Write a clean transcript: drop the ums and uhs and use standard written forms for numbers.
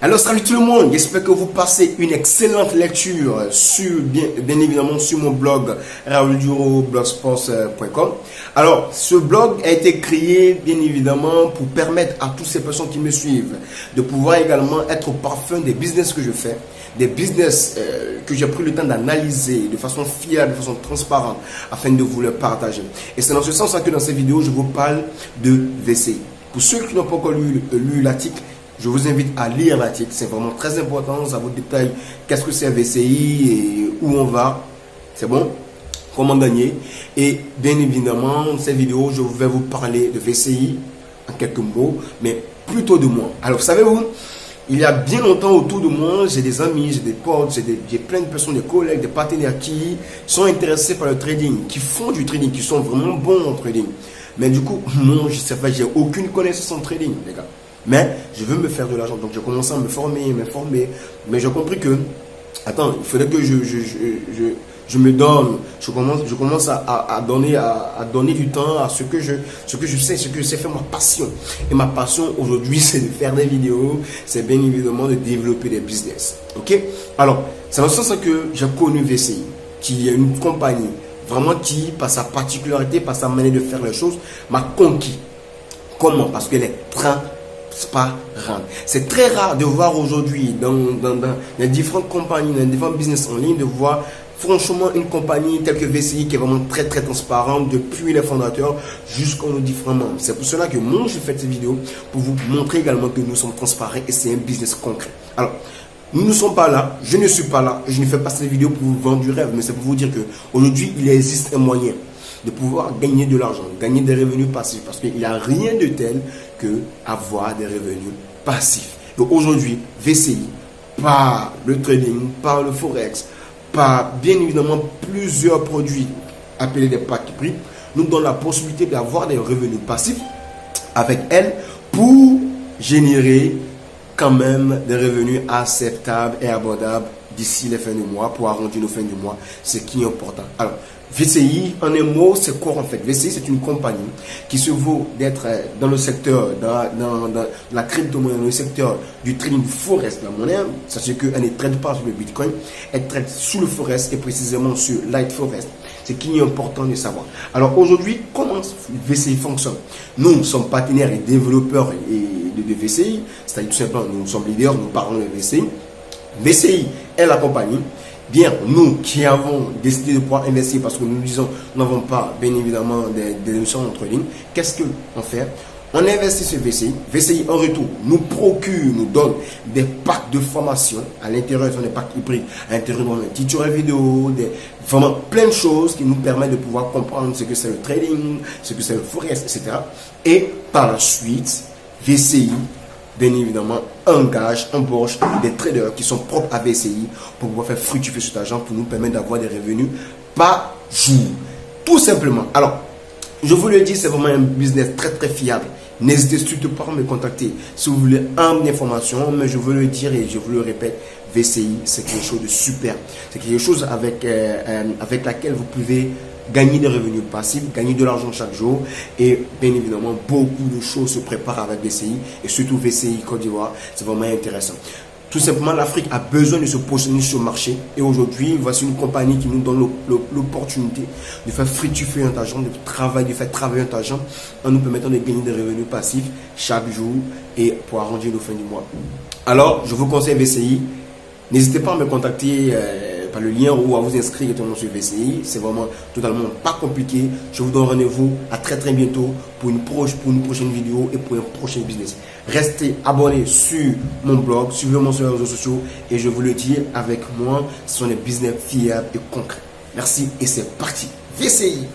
Alors salut tout le monde, j'espère que vous passez une excellente lecture bien évidemment sur mon blog raoulduro-blogspot.com. Alors ce blog a été créé bien évidemment pour permettre à toutes ces personnes qui me suivent de pouvoir également être au parfum des business que je fais, des business que j'ai pris le temps d'analyser de façon fiable, de façon transparente afin de vous le partager. Et c'est dans ce sens que dans cette vidéo je vous parle de VCI. Pour ceux qui n'ont pas encore lu l'article, je vous invite à lire l'article, c'est vraiment très important, ça vous détaille qu'est-ce que c'est un VCI et où on va, c'est bon, comment gagner. Et bien évidemment, dans cette vidéo, je vais vous parler de VCI en quelques mots, mais plutôt de moi. Alors, savez-vous, il y a bien longtemps autour de moi, j'ai des amis, j'ai des potes, j'ai plein de personnes, des collègues, des partenaires qui sont intéressés par le trading, qui font du trading, qui sont vraiment bons en trading. Mais du coup, non, je sais pas, j'ai aucune connaissance en trading, les gars. Mais je veux me faire de l'argent, donc je commence à me former, mais j'ai compris que, attends, il faudrait que je me donne, je commence à donner du temps à ce que je sais, ce que je sais faire, ma passion. Et ma passion aujourd'hui, c'est de faire des vidéos, c'est bien évidemment de développer des business. Ok? Alors, c'est dans ce sens que j'ai connu VCI, qui est une compagnie vraiment qui, par sa particularité, par sa manière de faire les choses, m'a conquis. Comment? Parce qu'elle est transparente. C'est très rare de voir aujourd'hui dans les différentes compagnies, dans les différents business en ligne, de voir franchement une compagnie telle que VCI qui est vraiment très transparente depuis les fondateurs jusqu'aux différents membres. C'est pour cela que moi je fais cette vidéo pour vous montrer également que nous sommes transparents et c'est un business concret. Alors, nous ne sommes pas là, je ne suis pas là, je ne fais pas cette vidéo pour vous vendre du rêve, mais c'est pour vous dire qu'aujourd'hui il existe un moyen de pouvoir gagner de l'argent, gagner des revenus passifs, parce qu'il n'y a rien de tel que avoir des revenus passifs. Donc aujourd'hui, VCI, par le trading, par le forex, par bien évidemment plusieurs produits appelés des packs prix, nous donne la possibilité d'avoir des revenus passifs avec elle pour générer quand même des revenus acceptables et abordables d'ici les fins du mois, pour arrondir nos fins du mois, ce qui est important. Alors, VCI, en un mot, c'est quoi en fait? VCI, c'est une compagnie qui se vaut d'être dans le secteur, dans la crypto-monnaie, dans le secteur du trading forex, la monnaie. Sachez qu'elle ne trade pas sur le Bitcoin, elle trade sur le forex et précisément sur Light Forex. C'est qui est important de savoir. Alors aujourd'hui, comment VCI fonctionne? Nous sommes partenaires et développeurs de VCI, c'est-à-dire tout simplement, nous sommes leaders, nous parlons de VCI. VCI est la compagnie. Bien, nous qui avons décidé de pouvoir investir parce que nous disons, nous n'avons pas bien évidemment des notions en trading, qu'est-ce qu'on fait? On investit sur VCI. VCI en retour nous procure, nous donne des packs de formation à l'intérieur, des packs hybrides, à l'intérieur de tutoriels vidéo, vraiment plein de choses qui nous permettent de pouvoir comprendre ce que c'est le trading, ce que c'est le forex, etc. Et par la suite, VCI bien évidemment embauche des traders qui sont propres à VCI pour pouvoir faire fructifier cet argent pour nous permettre d'avoir des revenus par jour. Tout simplement. Alors, je vous le dis, c'est vraiment un business très fiable. N'hésitez surtout pas à me contacter si vous voulez une information, mais je veux le dire et je vous le répète, VCI, c'est quelque chose de super. C'est quelque chose avec laquelle vous pouvez gagner des revenus passifs, gagner de l'argent chaque jour et bien évidemment beaucoup de choses se préparent avec VCI et surtout VCI Côte d'Ivoire, c'est vraiment intéressant. Tout simplement, l'Afrique a besoin de se positionner sur le marché et aujourd'hui, voici une compagnie qui nous donne l'opportunité de faire fructifier notre argent, de faire travailler notre argent en nous permettant de gagner des revenus passifs chaque jour et pour arrondir nos fins du mois. Alors, je vous conseille VCI. N'hésitez pas à me contacter par le lien ou à vous inscrire directement sur VCI. C'est vraiment totalement pas compliqué. Je vous donne rendez-vous à très bientôt pour une prochaine vidéo et pour un prochain business. Restez abonnés sur mon blog, suivez-moi sur les réseaux sociaux et je vous le dis avec moi, ce sont des business fiables et concrets. Merci et c'est parti. VCI.